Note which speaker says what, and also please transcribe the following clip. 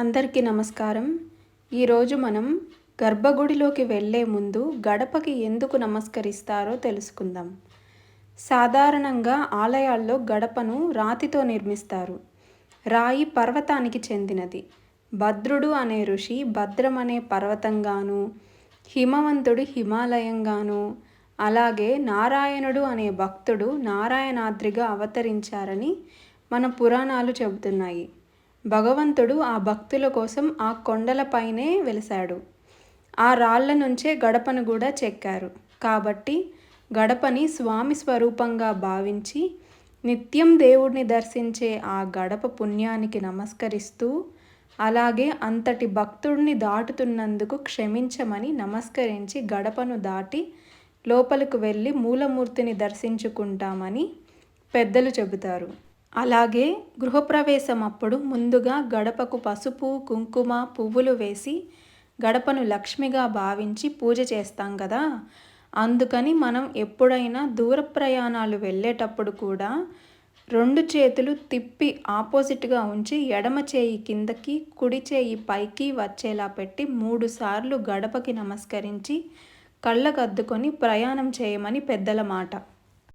Speaker 1: అందరికీ నమస్కారం. ఈరోజు మనం గర్భగుడిలోకి వెళ్ళే ముందు గడపకి ఎందుకు నమస్కరిస్తారో తెలుసుకుందాం. సాధారణంగా ఆలయాల్లో గడపను రాతితో నిర్మిస్తారు. రాయి పర్వతానికి చెందినది. భద్రుడు అనే ఋషి భద్రం అనే పర్వతంగాను, హిమవంతుడు హిమాలయంగాను, అలాగే నారాయణుడు అనే భక్తుడు నారాయణాద్రిగా అవతరించారని మన పురాణాలు చెబుతున్నాయి. భగవంతుడు ఆ భక్తుల కోసం ఆ కొండలపైనే వెలిశాడు. ఆ రాళ్ల నుంచే గడపను కూడా చెక్కారు. కాబట్టి గడపని స్వామి స్వరూపంగా భావించి నిత్యం దేవుడిని దర్శించే ఆ గడప పుణ్యానికి నమస్కరిస్తూ, అలాగే అంతటి భక్తుడిని దాటుతున్నందుకు క్షమించమని నమస్కరించి గడపను దాటి లోపలికి వెళ్ళి మూలమూర్తిని దర్శించుకుంటామని పెద్దలు చెబుతారు. అలాగే గృహప్రవేశం అప్పుడు ముందుగా గడపకు పసుపు, కుంకుమ, పువ్వులు వేసి గడపను లక్ష్మిగా భావించి పూజ చేస్తాం కదా. అందుకని మనం ఎప్పుడైనా దూర ప్రయాణాలు వెళ్ళేటప్పుడు కూడా 2 చేతులు తిప్పి ఆపోజిట్గా ఉంచి ఎడమ చేయి కిందకి, కుడి చేయి పైకి వచ్చేలా పెట్టి 3 సార్లు గడపకి నమస్కరించి కళ్ళకద్దుకొని ప్రయాణం చేయమని పెద్దల మాట.